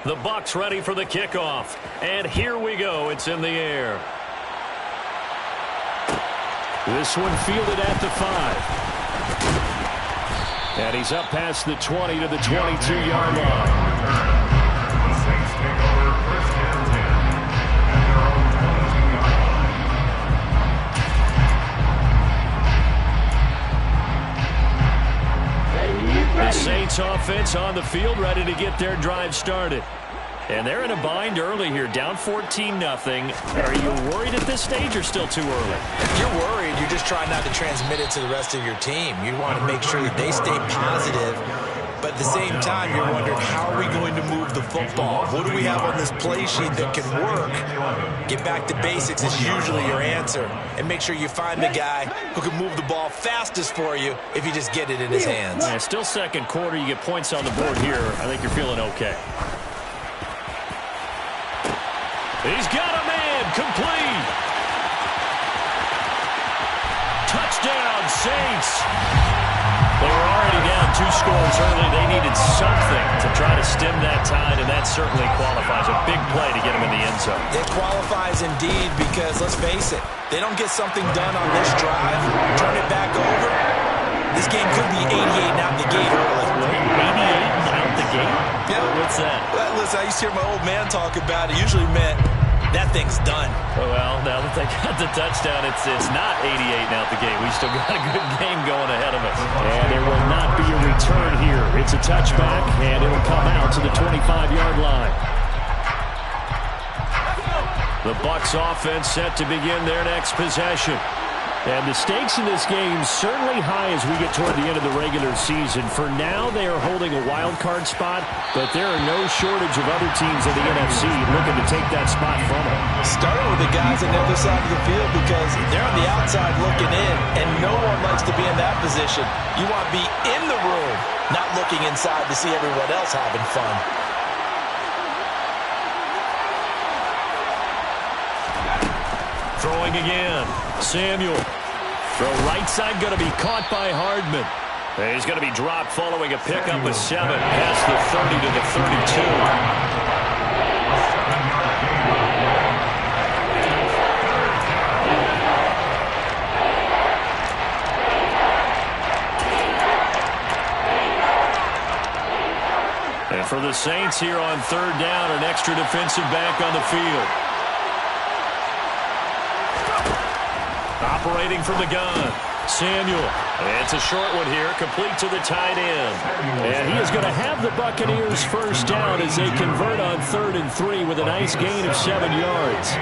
The Bucs ready for the kickoff. And here we go. It's in the air. This one fielded at the 5. And he's up past the 20 to the 22-yard line. The Saints offense on the field, ready to get their drive started. And they're in a bind early here, down 14-0. Are you worried at this stage or still too early? If you're worried, you're just trying not to transmit it to the rest of your team. You want to make sure that they stay positive. But at the same time, you're wondering, how are we going to move the football? What do we have on this play sheet that can work? Get back to basics is usually your answer. And make sure you find the guy who can move the ball fastest for you if you just get it in his hands. Yeah, still second quarter. You get points on the board here. I think you're feeling okay. He's got a man. Complete. Touchdown, Saints. They were already down 2 scores early. They needed something to try to stem that tide, and that certainly qualifies. A big play to get them in the end zone. It qualifies indeed because, let's face it, they don't get something done on this drive, turn it back over, this game could be 88 and out the gate early. 88 and out the gate? Yeah. What's that? Well, listen, I used to hear my old man talk about it. Usually meant that thing's done. Well, now that they got the touchdown, it's not 88 and out the gate. We still got a good game going ahead of us. And there will not be a return here. It's a touchback, and it'll come out to the 25-yard line. The Bucs offense set to begin their next possession. And the stakes in this game certainly high as we get toward the end of the regular season. For now, they are holding a wild card spot, but there are no shortage of other teams in the NFC looking to take that spot from them. Starting with the guys on the other side of the field because they're on the outside looking in, and no one likes to be in that position. You want to be in the room, not looking inside to see everyone else having fun. Throwing again. Samuel. Throw right side going to be caught by Hardman. He's going to be dropped following a pickup of 7 past the 30 to the 32. And for the Saints here on 3rd down, an extra defensive back on the field. Operating from the gun, Samuel. It's a short one here, complete to the tight end. And he is going to have the Buccaneers first down as they convert on 3rd and 3 with a nice gain of 7 yards.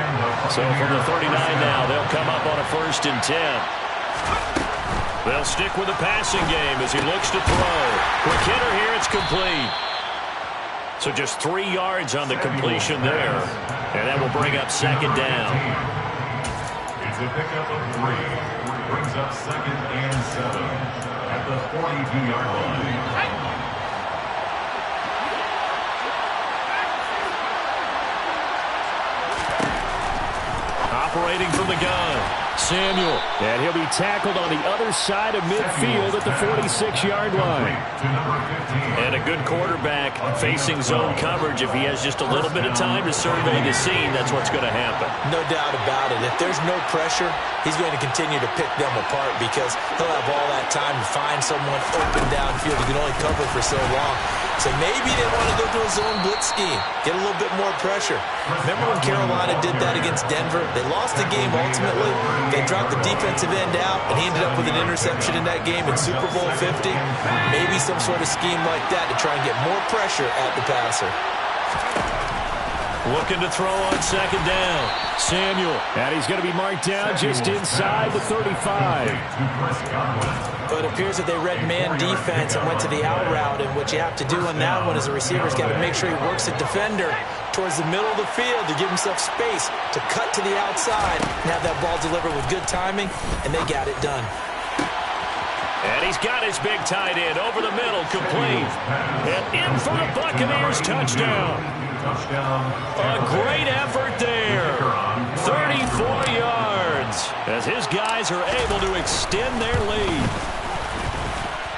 So from the 39 now, they'll come up on a 1st and 10. They'll stick with the passing game as he looks to throw. Quick hitter here, it's complete. So just 3 yards on the completion there. And that will bring up 2nd down. It's a pickup of 3. Brings up 2nd and 7 at the 42-yard line. Operating from the gun, Samuel. And he'll be tackled on the other side of midfield at the 46-yard line. And a good quarterback facing zone coverage. If he has just a little bit of time to survey the scene, that's what's going to happen. No doubt about it. If there's no pressure, he's going to continue to pick them apart because he'll have all that time to find someone open downfield. He can only cover for so long. So maybe they want to go to a zone blitz scheme, get a little bit more pressure. Remember when Carolina did that against Denver? They lost the game ultimately. They dropped the defensive end out, and he ended up with an interception in that game in Super Bowl 50. Maybe some sort of scheme like that to try and get more pressure at the passer. Looking to throw on 2nd down. Samuel. And he's going to be marked down just inside the 35. But it appears that they read man defense and went to the out route. And what you have to do on that one is the receiver's got to make sure he works the defender towards the middle of the field to give himself space to cut to the outside and have that ball delivered with good timing. And they got it done. And he's got his big tight end over the middle, complete. And in for the Buccaneers, touchdown. A great effort there. 34 yards as his guys are able to extend their lead.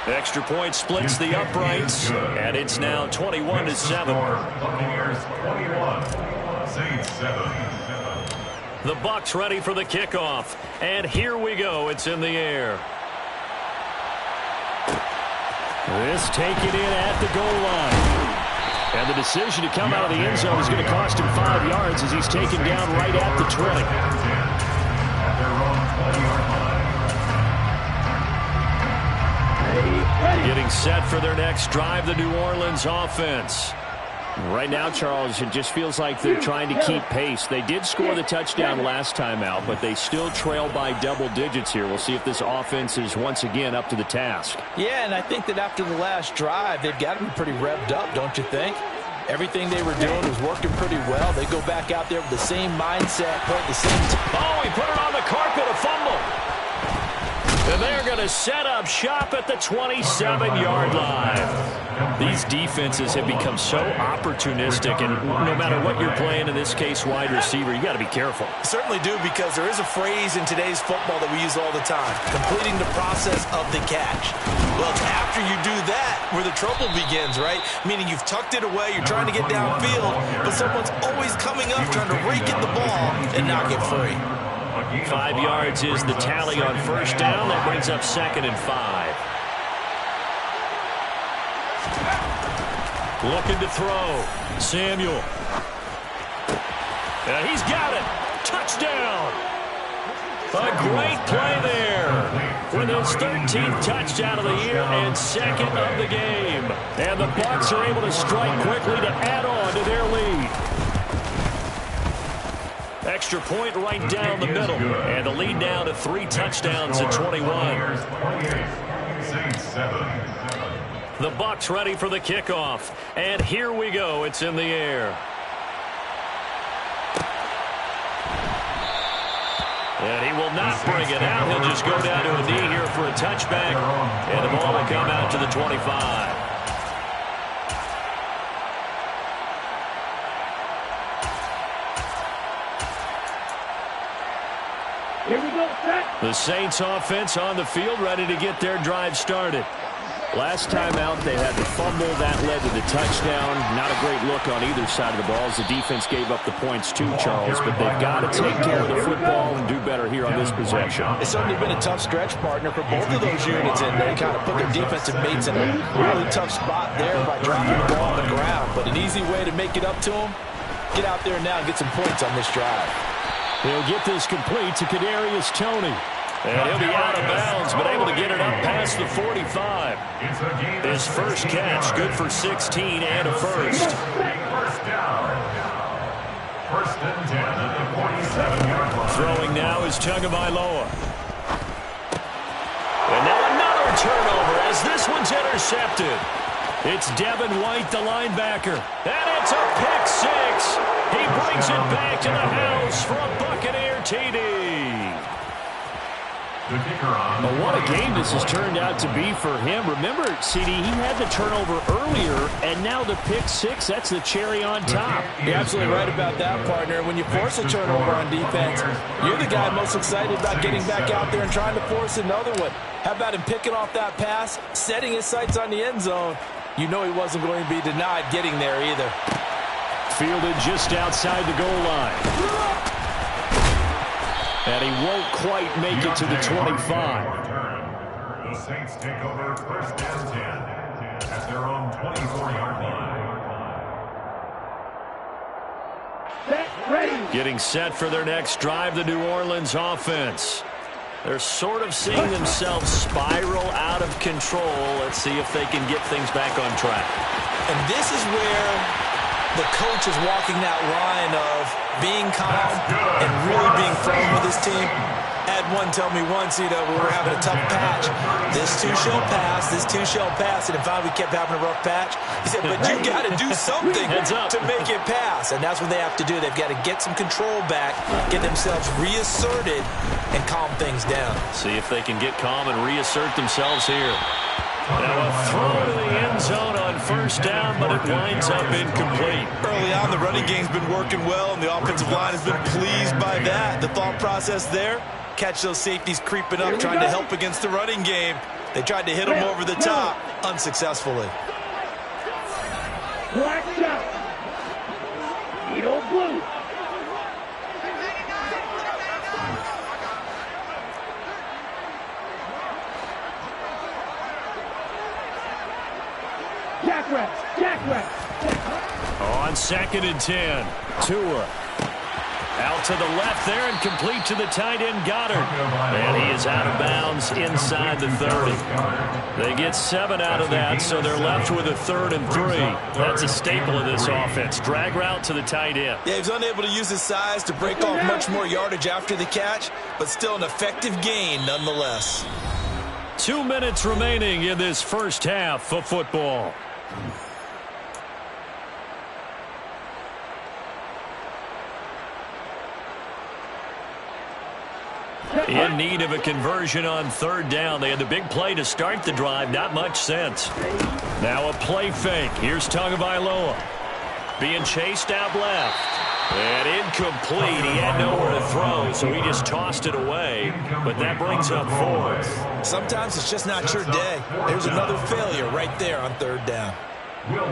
Extra point splits the uprights, and it's now 21-7. Buccaneers 21, Saints 7. The Bucs ready for the kickoff, and here we go. It's in the air. This taken in at the goal line. And the decision to come out of the end zone is going to cost him 5 yards as he's taken down right at the 20. At their own 20-yard line. Getting set for their next drive, the New Orleans offense. Right now, Charles, it just feels like they're trying to keep pace. They did score the touchdown last time out, but they still trail by double digits here. We'll see if this offense is once again up to the task. Yeah, and I think that after the last drive, they've got to be pretty revved up, don't you think? Everything they were doing was working pretty well. They go back out there with the same mindset, put the same... Oh, he put it on the carpet, a fumble. And they're going to set up shop at the 27-yard line. These defenses have become so opportunistic, and no matter what you're playing, in this case wide receiver, you got to be careful. Certainly do, because there is a phrase in today's football that we use all the time: completing the process of the catch. Well, it's after you do that where the trouble begins, right? Meaning you've tucked it away, you're trying to get downfield, but someone's always coming up trying to rake at the ball and knock it free. 5 yards is the tally on first down. That brings up 2nd and 5. Looking to throw. Samuel. And he's got it. Touchdown. A great play there. With his 13th touchdown of the year and 2nd of the game. And the Bucs are able to strike quickly to add on to their lead. Extra point right down the middle. And the lead now to 3 touchdowns at 21. Saints 7. The Bucs ready for the kickoff. And here we go. It's in the air. And he will not bring it out. He'll just go down to a knee here for a touchback. And the ball will come out to the 25. Here we go, set. The Saints offense on the field, ready to get their drive started. Last time out, they had the fumble. That led to the touchdown. Not a great look on either side of the ball as the defense gave up the points too, Charles. But they've got to take care of the football and do better here on this possession. It's certainly been a tough stretch, partner, for both of those units, and they kind of put their defensive mates in a really tough spot there by dropping the ball on the ground. But an easy way to make it up to them, get out there now and get some points on this drive. He'll get this complete to Kadarius Toney. And he'll be out of bounds, but able to get it up past the 45. His first catch, good for 16 and a first. First down. 1st and 10 at the 47-yard line. Throwing now is Tagovailoa. And now another turnover as this one's intercepted. It's Devin White, the linebacker. And it's a pick 6. He brings it back to the house for a Buccaneer TD. But what a game this has turned out to be for him. Remember, CD, he had the turnover earlier, and now the pick 6, that's the cherry on top. You're absolutely right about that, partner. When you force a turnover on defense, you're the guy most excited about getting back out there and trying to force another one. How about him picking off that pass, setting his sights on the end zone? You know he wasn't going to be denied getting there either. Fielded just outside the goal line. And he won't quite make it to the 25. The Saints take over 1st and 10 at their own 24-yard line. Set, ready. Getting set for their next drive, the New Orleans offense. They're sort of seeing themselves spiral out of control. Let's see if they can get things back on track. And this is where the coach is walking that line of being calm and really being firm with his team. Had one tell me once, we were having a tough patch. This too shall pass, this too shall pass. And finally we kept having a rough patch. He said, but you got to do something to make it pass. And that's what they have to do. They've got to get some control back, get themselves reasserted, and calm things down. See if they can get calm and reassert themselves here. Now a throw to the end zone on first down, but it winds up incomplete. Early on, the running game's been working well, and the offensive line has been pleased by that. The thought process there, catch those safeties creeping up, trying to help against the running game. They tried to hit him over the top unsuccessfully. Black shot. Edo blue. Jackrabbit. On 2nd and 10. Tua. Out to the left there and complete to the tight end Goddard. And he is out of bounds inside the 30. They get 7 out of that, so they're left with a 3rd and 3. That's a staple of this offense. Drag route to the tight end. Yeah, he was unable to use his size to break off much more yardage after the catch, but still an effective gain nonetheless. 2 minutes remaining in this first half of football. In need of a conversion on 3rd down. They had the big play to start the drive. Not much sense. Now a play fake. Here's Tagovailoa. Being chased out left. And incomplete. He had nowhere to throw, so he just tossed it away. But that brings up 4th. Sometimes it's just not your day. There's another failure right there on 3rd down.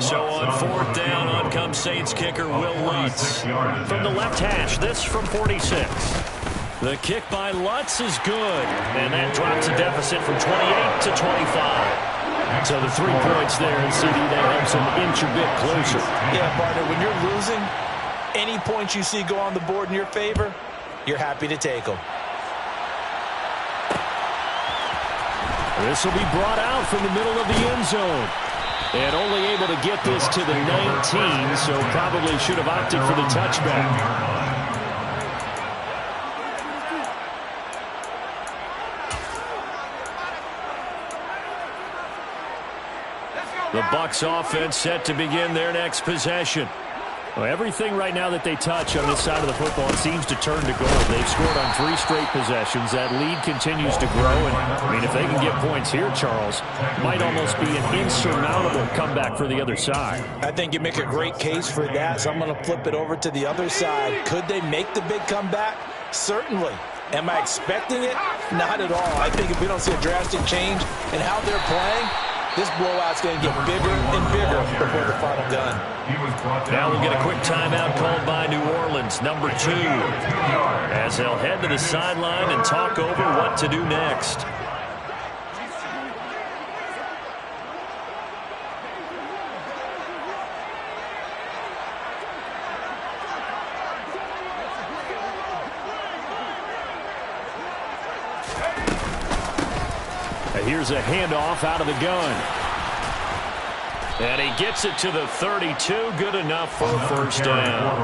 So on 4th down, on comes Saints kicker Will Lutz. From the left hash, this from 46. The kick by Lutz is good, and that drops a deficit from 28 to 25. So the 3 points there, and CD, that helps them inch a bit closer. Yeah, partner, when you're losing, any points you see go on the board in your favor, you're happy to take them. This will be brought out from the middle of the end zone. And only able to get this to the 19, so probably should have opted for the touchback. The Bucs offense set to begin their next possession. Well, everything right now that they touch on this side of the football seems to turn to gold. They've scored on 3 straight possessions. That lead continues to grow. And, I mean, if they can get points here, Charles, might almost be an insurmountable comeback for the other side. I think you make a great case for that, so I'm going to flip it over to the other side. Could they make the big comeback? Certainly. Am I expecting it? Not at all. I think if we don't see a drastic change in how they're playing, this blowout's going to get bigger and bigger before the final gun. Now we'll get a quick timeout called by New Orleans, number 2, as they'll head to the sideline and talk over what to do next. Here's a handoff out of the gun. And he gets it to the 32. Good enough for a first down.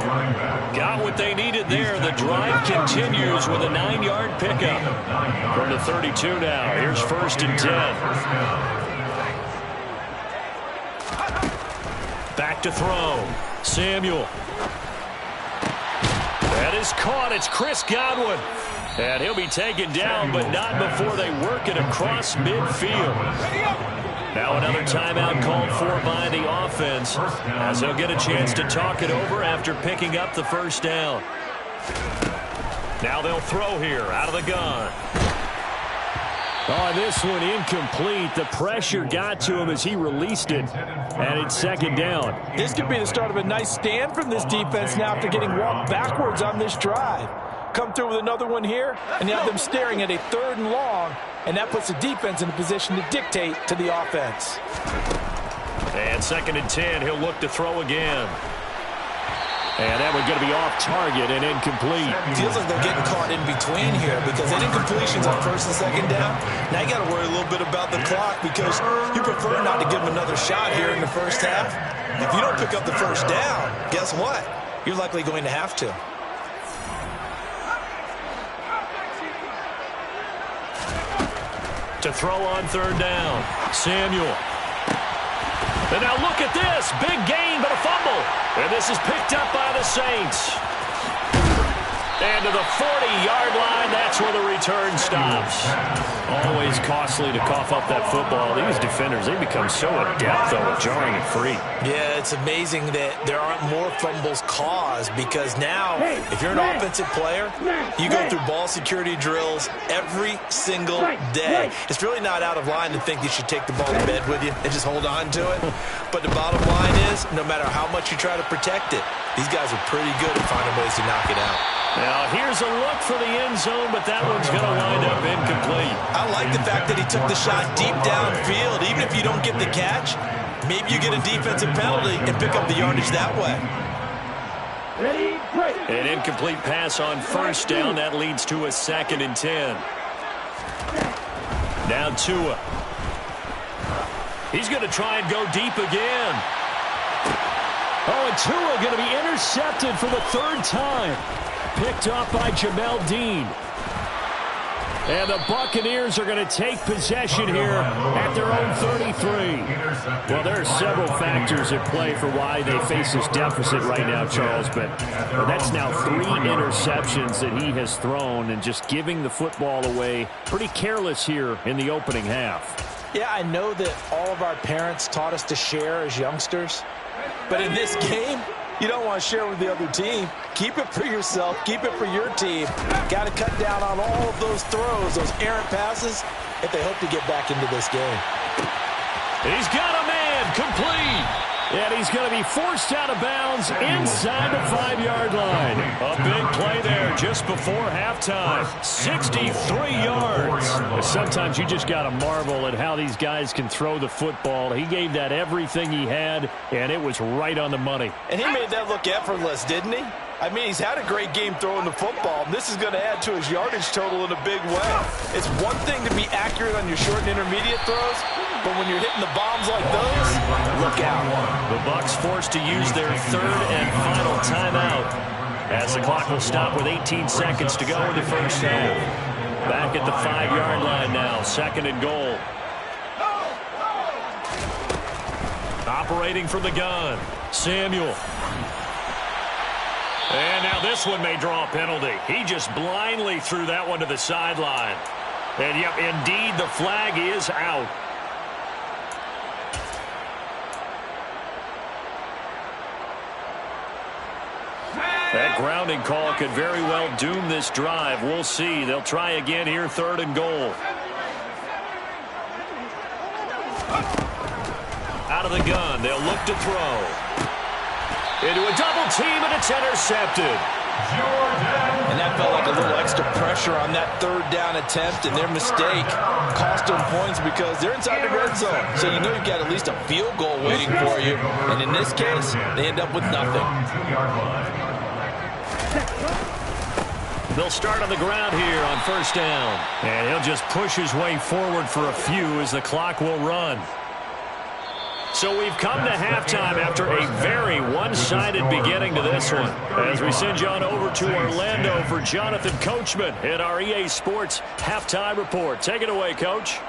Got what they needed there. The drive continues with a 9-yard pickup. From the 32 now. Here's 1st and 10. Back to throw. Samuel. That is caught. It's Chris Godwin. And he'll be taken down, but not before they work it across midfield. Now another timeout called for by the offense, as he'll get a chance to talk it over after picking up the first down. Now they'll throw here out of the gun. Oh, this one incomplete. The pressure got to him as he released it, and it's 2nd down. This could be the start of a nice stand from this defense now after getting walked backwards on this drive. Come through with another one here, and you have them staring at a 3rd and long, and that puts the defense in a position to dictate to the offense. And 2nd and 10, he'll look to throw again. And that one's going to be off target and incomplete. Feels like they're getting caught in between here because any incompletions on 1st and 2nd down. Now you got to worry a little bit about the clock because you prefer not to give them another shot here in the first half. If you don't pick up the first down, guess what? You're likely going to have to. To throw on 3rd down, Samuel. And now look at this. Big gain, but a fumble. And this is picked up by the Saints. And to the 40-yard line, that's where the return stops. Always costly to cough up that football. These defenders, they become so adept, though, at jarring it free. Yeah, it's amazing that there aren't more fumbles caused because now, if you're an offensive player, you go through ball security drills every single day. It's really not out of line to think you should take the ball to bed with you and just hold on to it. But the bottom line is, no matter how much you try to protect it, these guys are pretty good at finding ways to knock it out. Now, here's a look for the end zone, but that one's going to wind up incomplete. I like the fact that he took the shot deep downfield. Even if you don't get the catch, maybe you get a defensive penalty and pick up the yardage that way. An incomplete pass on first down. That leads to a 2nd and 10. Now Tua. He's going to try and go deep again. Oh, and Tua going to be intercepted for the 3rd time. Picked off by Jamel Dean. And the Buccaneers are going to take possession here at their own 33. Well, there are several factors at play for why they face this deficit right now, Charles, but that's now 3 interceptions that he has thrown and just giving the football away pretty careless here in the opening half. Yeah, I know that all of our parents taught us to share as youngsters, but in this game, you don't want to share with the other team. Keep it for yourself. Keep it for your team. Got to cut down on all of those throws, those errant passes, if they hope to get back into this game. He's got a man complete. And he's going to be forced out of bounds inside the 5-yard line. A big play there just before halftime. 63 yards. Sometimes you just got to marvel at how these guys can throw the football. He gave that everything he had, and it was right on the money. And he made that look effortless, didn't he? I mean, he's had a great game throwing the football. This is going to add to his yardage total in a big way. It's one thing to be accurate on your short and intermediate throws, but when you're hitting the bombs like those, look out. The Bucs forced to use their 3rd and final timeout as the clock will stop with 18 seconds to go in the first half. Back at the 5-yard line now, 2nd and goal. Operating from the gun, Samuel. And now this one may draw a penalty. He just blindly threw that one to the sideline. And, yep, indeed, the flag is out. That grounding call could very well doom this drive. We'll see. They'll try again here, 3rd and goal. Out of the gun, they'll look to throw. Into a double team, and it's intercepted. And that felt like a little extra pressure on that 3rd down attempt, and their mistake cost them points because they're inside the red zone. So you know you've got at least a field goal waiting for you. And in this case, they end up with nothing. They'll start on the ground here on 1st down. And he'll just push his way forward for a few as the clock will run. So we've come to halftime after a very one-sided beginning to this one. As we send you on over to Orlando for Jonathan Coachman in our EA Sports Halftime Report. Take it away, Coach.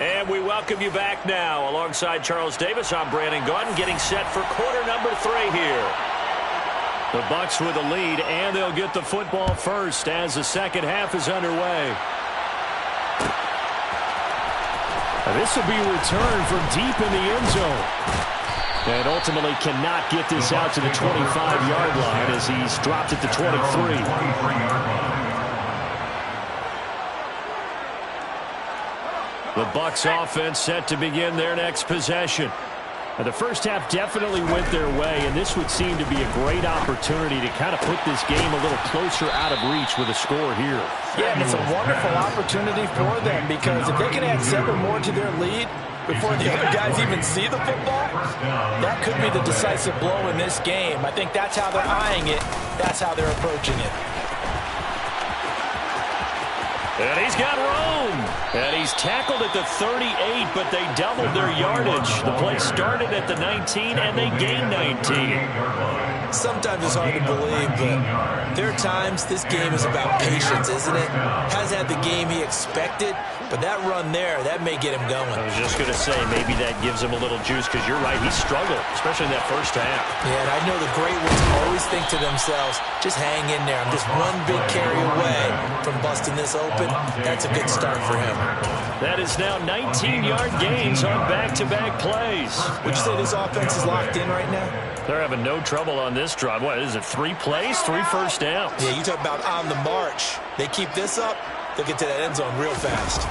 And we welcome you back now. Alongside Charles Davis, I'm Brandon Gordon, getting set for quarter number 3 here. The Bucs with a lead, and they'll get the football first as the 2nd half is underway. This will be returned from deep in the end zone. And ultimately cannot get this out to the 25-yard line as he's dropped at the 23. The Bucs offense set to begin their next possession. Now, the first half definitely went their way, and this would seem to be a great opportunity to kind of put this game a little closer out of reach with a score here. Yeah, and it's a wonderful opportunity for them because if they can add 7 more to their lead before the other guys even see the football, that could be the decisive blow in this game. I think that's how they're eyeing it. That's how they're approaching it. And he's got room. And he's tackled at the 38, but they doubled their yardage. The play started at the 19, and they gained 19. Sometimes it's hard to believe, but there are times this game is about patience, isn't it? Hasn't had the game he expected, but that run there, that may get him going. I was just going to say, maybe that gives him a little juice, because you're right, he struggled, especially in that first half. Yeah, and I know the great ones always think to themselves, just hang in there. I'm just one big carry away from busting this open. That's a good start for him. That is now 19-yard gains on back-to-back plays. Would you say this offense is locked in right now? They're having no trouble on this drive. What is it, 3 plays, 3 first downs? Yeah, you talk about on the march. They keep this up, they'll get to that end zone real fast.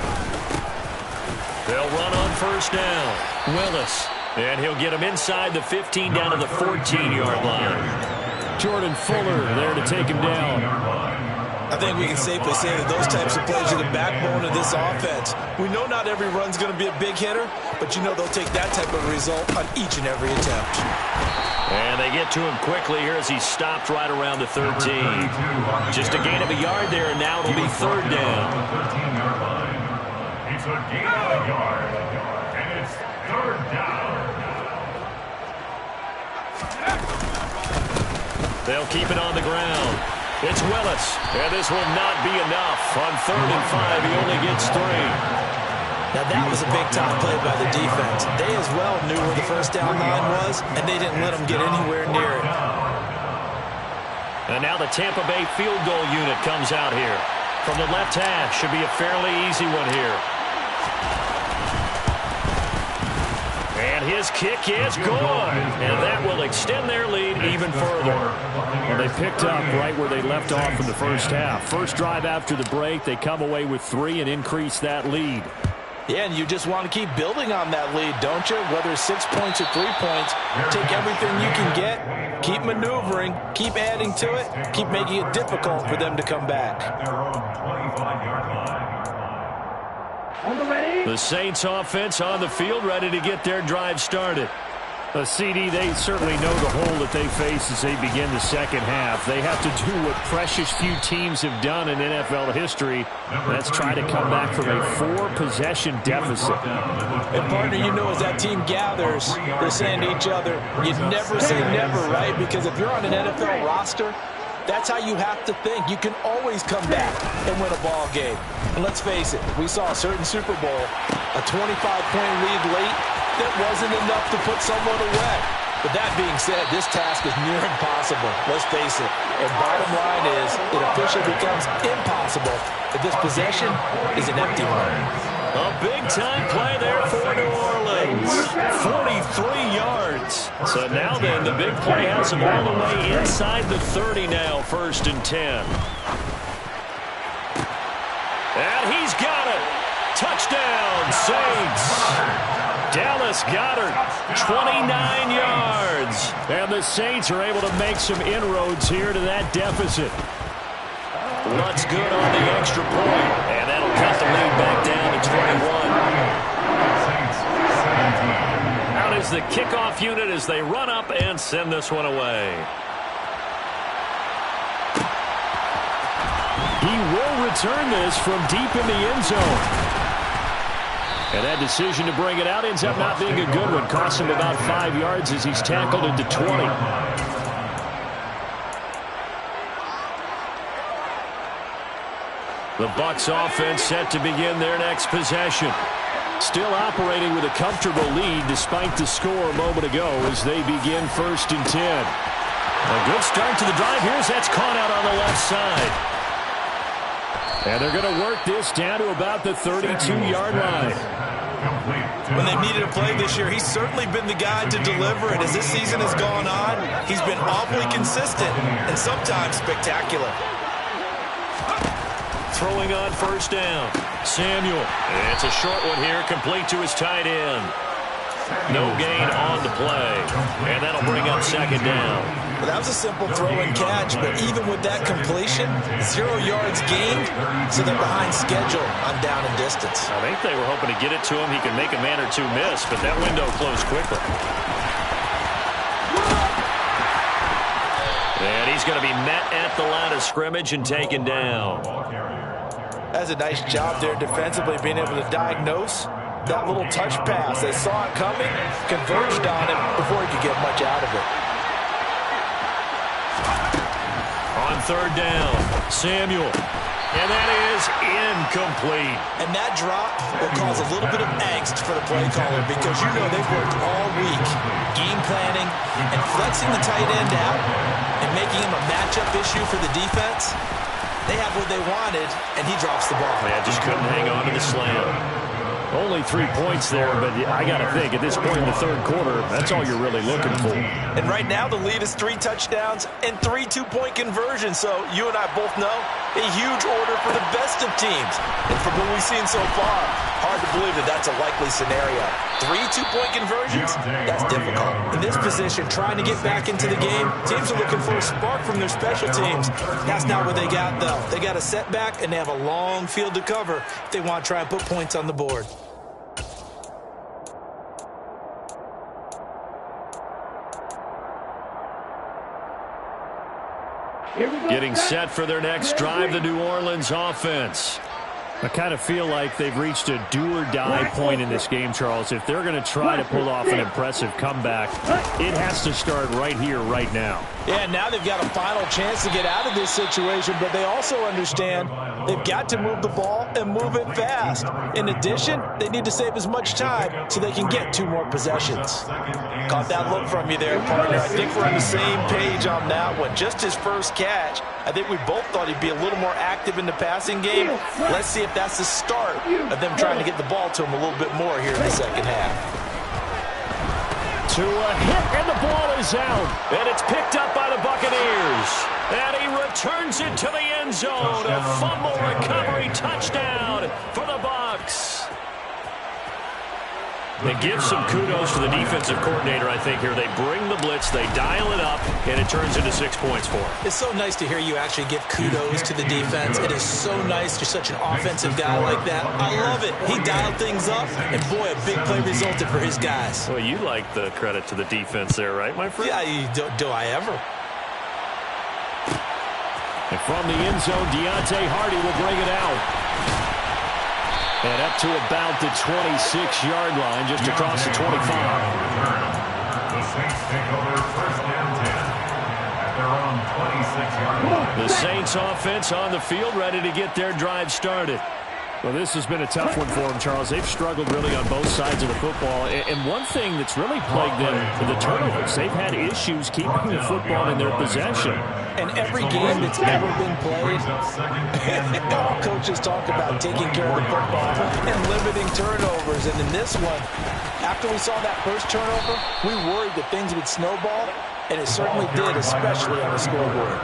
They'll run on first down. Willis. And he'll get him inside the 15 down to the 14-yard line. Jordan Fuller there to take him down. I think we can safely say that those types of plays are the backbone of this offense. We know not every run's going to be a big hitter, but you know they'll take that type of result on each and every attempt. And they get to him quickly here as he's stopped right around the 13. Just a gain of a yard there, and now it'll be third down. It's a gain of a yard, and it's third down. They'll keep it on the ground. It's Willis, and this will not be enough. On 3rd and 5, he only gets 3. Now that was a big-time play by the defense. They as well knew where the first down line was, and they didn't let them get anywhere near it. And now the Tampa Bay field goal unit comes out here. From the left hash, should be a fairly easy one here. And his kick is good. And that will extend their lead even further. Well, they picked up right where they left off in the first half. First drive after the break, they come away with 3 and increase that lead. Yeah, and you just want to keep building on that lead, don't you? Whether it's 6 points or 3 points, take everything you can get, keep maneuvering, keep adding to it, keep making it difficult for them to come back. The Saints offense on the field, ready to get their drive started. A CD, they certainly know the hole that they face as they begin the second half. They have to do what precious few teams have done in NFL history. That's try to come back from a 4-possession deficit. And partner, you know, as that team gathers, they're saying to each other, you never say never, right? Because if you're on an NFL roster, that's how you have to think. You can always come back and win a ball game. And let's face it, we saw a certain Super Bowl, a 25-point lead late, that wasn't enough to put someone away. But that being said, this task is near impossible. Let's face it. And bottom line is, it officially becomes impossible if this possession is an empty one. A big-time play there for New Orleans. 43 yards. So now then, the big play has him all the way inside the 30 now, 1st and 10. And he's got it. Touchdown, Saints. Dallas Goedert, 29 yards. And the Saints are able to make some inroads here to that deficit. Lutz good on the extra point. And that'll cut the lead back down to 21. Out is the kickoff unit as they run up and send this one away. He will return this from deep in the end zone. And that decision to bring it out ends up not being a good one. Costs him about 5 yards as he's tackled into 20. The Bucs offense set to begin their next possession. Still operating with a comfortable lead despite the score a moment ago as they begin 1st and 10. A good start to the drive here as that's caught out on the left side. And they're going to work this down to about the 32-yard line. When they've needed a play this year, he's certainly been the guy to deliver it. As this season has gone on, he's been awfully consistent and sometimes spectacular. Throwing on 1st down. Samuel. It's a short one here, complete to his tight end. No gain on the play. And that'll bring up 2nd down. Well, that was a simple throw and catch, but even with that completion, 0 yards gained, so they're behind schedule on down and distance. I think they were hoping to get it to him. He could make a man or two miss, but that window closed quickly. And he's going to be met at the line of scrimmage and taken down. That's a nice job there defensively, being able to diagnose that little touch pass. They saw it coming, converged on it before he could get much out of it. third down. Samuel. And that is incomplete. And that drop will cause a little bit of angst for the play caller because you know they've worked all week game planning and flexing the tight end out and making him a matchup issue for the defense. They have what they wanted, and he drops the ball. Man, just couldn't hang on to the slam. Only 3 points there, but I got to think, at this point in the third quarter, that's all you're really looking for. And right now, the lead is 3 touchdowns and 3 two-point conversions. So you and I both know a huge order for the best of teams. And from what we've seen so far, hard to believe that that's a likely scenario. 3 two-point conversions? That's difficult. In this position, trying to get back into the game, teams are looking for a spark from their special teams. That's not what they got, though. They got a setback, and they have a long field to cover if they want to try and put points on the board. Getting set for their next drive, the New Orleans offense. I kind of feel like they've reached a do-or-die point in this game, Charles. If they're going to try to pull off an impressive comeback, it has to start right here, right now. Yeah, now they've got a final chance to get out of this situation, but they also understand they've got to move the ball and move it fast. In addition, they need to save as much time so they can get 2 more possessions. Caught that look from you there, partner. I think we're on the same page on that one. Just his first catch, I think we both thought he'd be a little more active in the passing game. Let's see if that's the start of them trying to get the ball to him a little bit more here in the second half. To a hit, and the ball is out. And it's picked up by the Buccaneers. And he returns it to the end zone. A fumble recovery touchdown for the Bucs. They give some kudos to the defensive coordinator, I think, here. They bring the blitz, they dial it up, and it turns into 6 points for them. It's so nice to hear you actually give kudos to the defense. It is so nice. You're such an offensive guy like that. I love it. He dialed things up, and boy, a big play resulted for his guys. Well, you like the credit to the defense there, right, my friend? Yeah, do I ever? And from the end zone, Deontay Hardy will bring it out. And up to about the 26-yard line, just across the 25. The Saints take over first and 10 at their own 26-yard line. The Saints offense on the field, ready to get their drive started. Well, this has been a tough one for them, Charles. They've struggled really on both sides of the football. And one thing that's really plagued them is the turnovers. They've had issues keeping the football in their possession. And every game that's ever been played, all coaches talk about taking care of the football and limiting turnovers. And in this one, after we saw that first turnover, we worried that things would snowball, and it certainly did, especially on the scoreboard.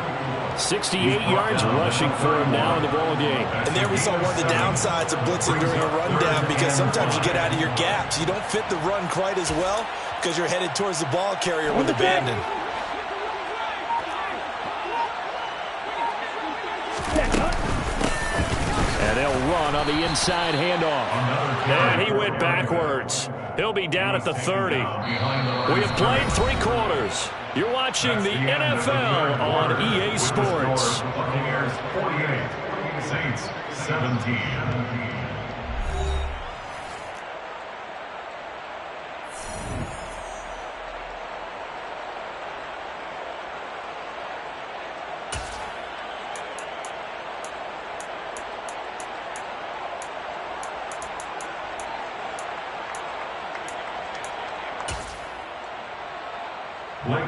68 yards rushing for him now in the ball game. And there we saw one of the downsides of blitzing during a rundown, because sometimes you get out of your gaps. You don't fit the run quite as well because you're headed towards the ball carrier with abandon. And they'll run on the inside handoff. And he went backwards. He'll be down at the 30. We have played 3 quarters. You're watching the NFL on EA Sports. Buccaneers 48, Saints 17.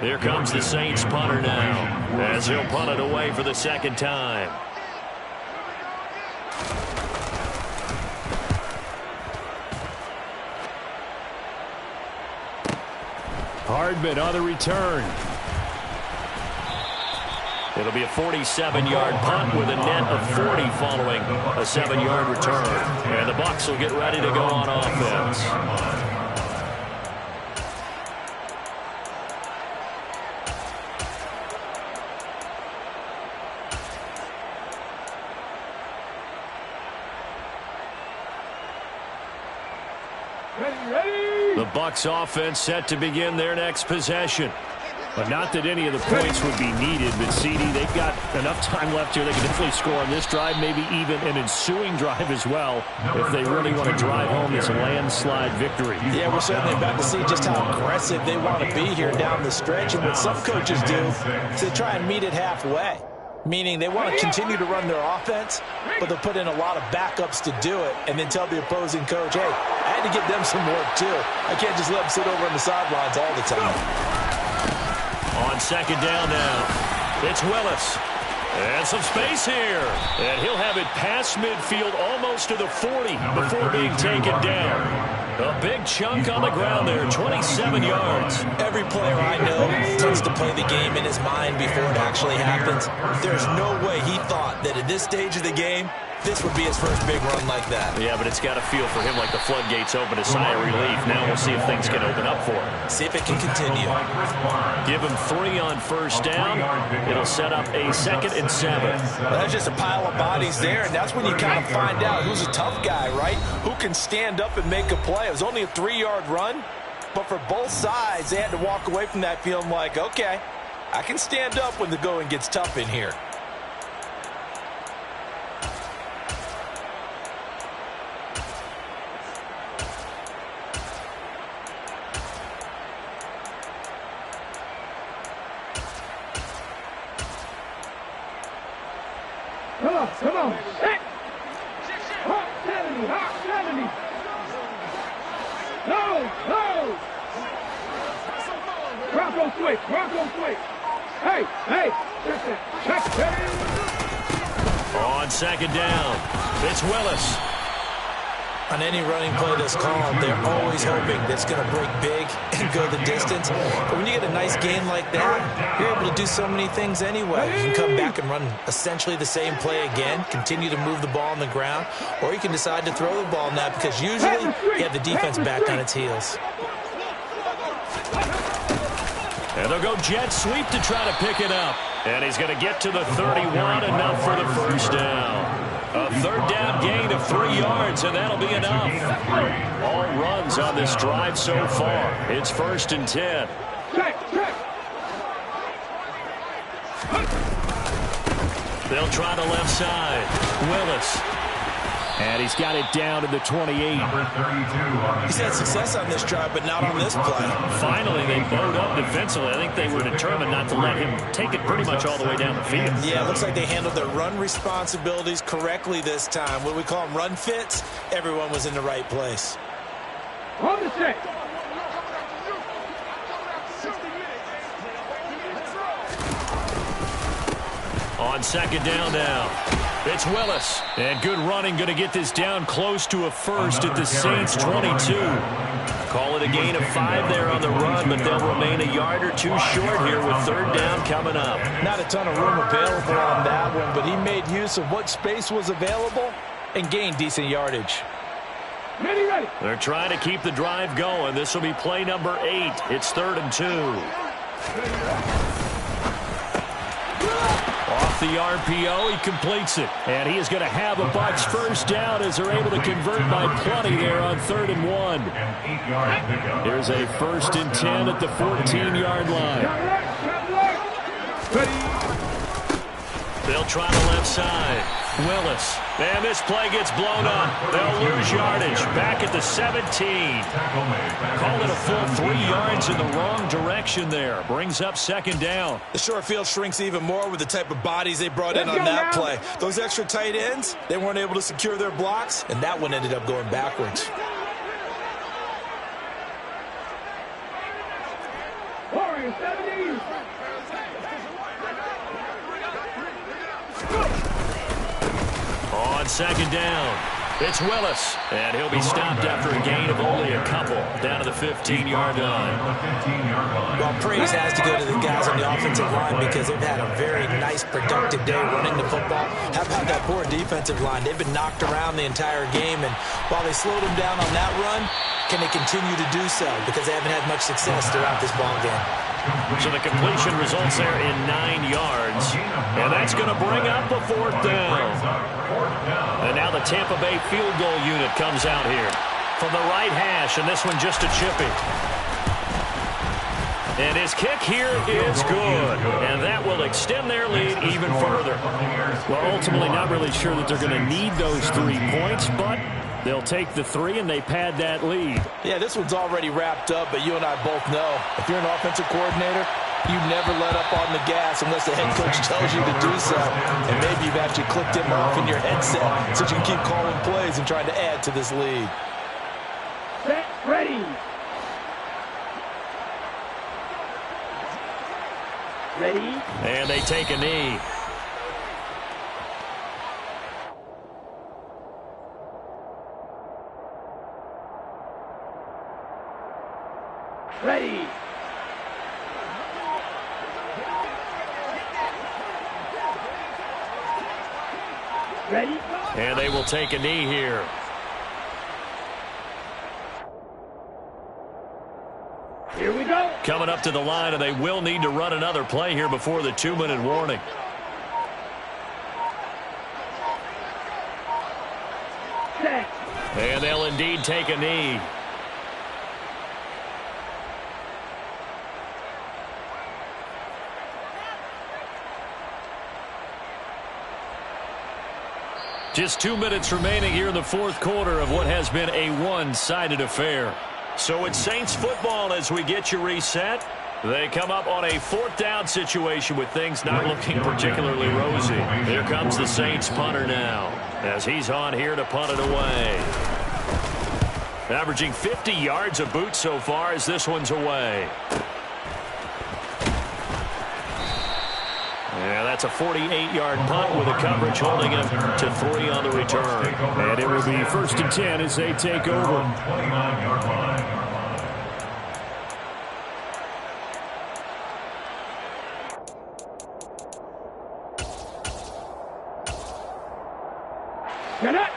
Here comes the Saints punter now, as he'll punt it away for the second time. Hardman on the return. It'll be a 47-yard punt with a net of 40 following a 7-yard return. And the Bucs will get ready to go on offense. The Bucs offense set to begin their next possession. But not that any of the points would be needed, but CD, they've got enough time left here. They can definitely score on this drive, maybe even an ensuing drive as well, if they really want to drive home this landslide victory. Yeah, we're certainly about to see just how aggressive they want to be here down the stretch. And what some coaches do is they try and meet it halfway. Meaning they want to continue to run their offense, but they'll put in a lot of backups to do it and then tell the opposing coach, hey, I had to get them some work too. I can't just let them sit over on the sidelines all the time. On second down now, it's Willis. And some space here. And he'll have it past midfield almost to the 40 before being taken down. A big chunk on the ground there, 27 yards. Every player I know tends to play the game in his mind before it actually happens. There's no way he thought that at this stage of the game, this would be his first big run like that. Yeah, but it's got to feel for him like the floodgates open, a sigh of relief. Now we'll see if things can open up for him. See if it can continue. Give him 3 on first down. It'll set up a 2nd and 7. Well, there's just a pile of bodies there, and that's when you kind of find out who's a tough guy, right? Who can stand up and make a play. It was only a 3-yard run, but for both sides, they had to walk away from that feeling like, okay, I can stand up when the going gets tough in here. Come on. Set. Hawk 70. Hawk 70. No. Bronco switch. Hey. Check. On second down, it's Willis. On any running play that's called, they're always hoping that it's going to break big and go the distance. But when you get a nice gain like that, you're able to do so many things anyway. You can come back and run essentially the same play again, continue to move the ball on the ground, or you can decide to throw the ball now because usually you have the defense back on its heels. And they'll go jet sweep to try to pick it up. And he's going to get to the 31, enough for the first down. A 3rd down gain of 3 yards, and that'll be enough. All runs on this drive so far. It's 1st and 10. They'll try the left side. Willis. And he's got it down to the 28. He's had success on this drive, but not on this play. Finally, they bowed up defensively. I think they were determined not to let him take it pretty much all the way down the field. Yeah, it looks like they handled their run responsibilities correctly this time. What we call them run fits, everyone was in the right place. On the set. On second down now, it's Willis. And good running, going to get this down close to a first at the Saints' 22. Call it a gain of 5 there on the run, but they'll remain a yard or 2 short here with 3rd down coming up. Not a ton of room available on that one, but he made use of what space was available and gained decent yardage. Ready. They're trying to keep the drive going. This will be play number 8. It's 3rd and 2. Off the RPO, he completes it. And he is going to have a Bucs first down as they're able to convert by plenty there on 3rd and 1. Here's a 1st and 10 at the 14-yard line. They'll try the left side. Willis. And this play gets blown up. They'll lose yardage. Back at the 17. Call it a full 3 yards in the wrong direction there. Brings up 2nd down. The short field shrinks even more with the type of bodies they brought in on that play. Those extra tight ends, they weren't able to secure their blocks, and that one ended up going backwards. Warriors 70. On 2nd down, it's Willis. And he'll be stopped after a gain of only a couple down to the 15-yard line. Well, praise has to go to the guys on the offensive line because they've had a very nice, productive day running the football. How about that poor defensive line? They've been knocked around the entire game, and while they slowed them down on that run, can they continue to do so? Because they haven't had much success throughout this ball game. So the completion results there in 9 yards. And that's going to bring up a 4th down. And now the Tampa Bay field goal unit comes out here from the right hash, and this one just a chippy. And his kick here is good. And that will extend their lead even further. Well, ultimately not really sure that they're going to need those 3 points, but they'll take the 3 and they pad that lead. Yeah, this one's already wrapped up, but you and I both know if you're an offensive coordinator, You never let up on the gas unless the head coach tells you to do so. And maybe you've actually clicked him off in your headset so you can keep calling plays and trying to add to this lead. Set, ready. Ready. And they take a knee. Ready. Ready. And they will take a knee here. Here we go. Coming up to the line, and they will need to run another play here before the 2-minute warning. Set. And they'll indeed take a knee. Just 2 minutes remaining here in the fourth quarter of what has been a one-sided affair. So it's Saints football as we get you reset. They come up on a fourth down situation with things not looking particularly rosy. Here comes the Saints punter now as he's on here to punt it away. Averaging 50 yards a boot so far as this one's away. Yeah, that's a 48-yard punt with a coverage holding him to 3 on the return. And it will be 1st and 10 as they take over. 29-yard line. Get it.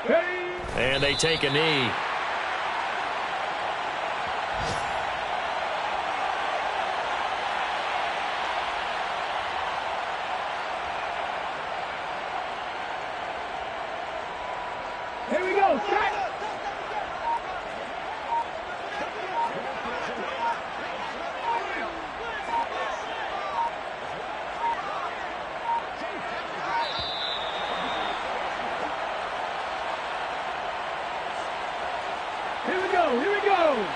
Ready. And they take a knee. Here we go. Set. Here we go. Here we go.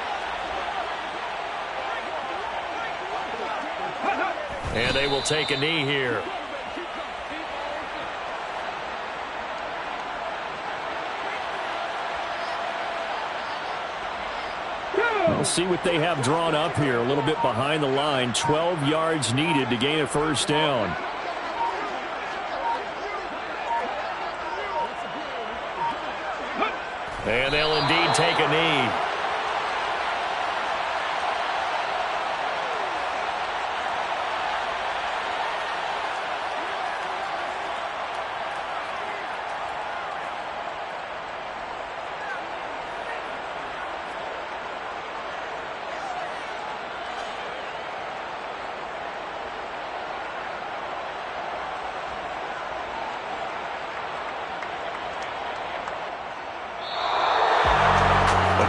And they will take a knee here. We'll see what they have drawn up here. A little bit behind the line. 12 yards needed to gain a first down. And they'll indeed take a knee.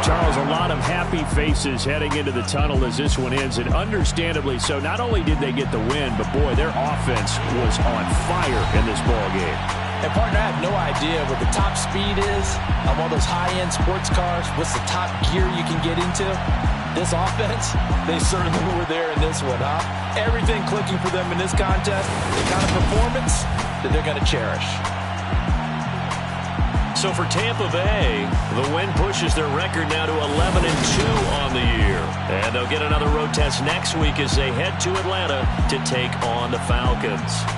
Charles, a lot of happy faces heading into the tunnel as this one ends, and understandably so. Not only did they get the win, but boy, their offense was on fire in this ball game. And partner, I have no idea what the top speed is on one of those high-end sports cars. What's the top gear you can get into? This offense, they certainly were there in this one, huh? Everything clicking for them in this contest, the kind of performance that they're going to cherish. So for Tampa Bay, the win pushes their record now to 11-2 on the year. And they'll get another road test next week as they head to Atlanta to take on the Falcons.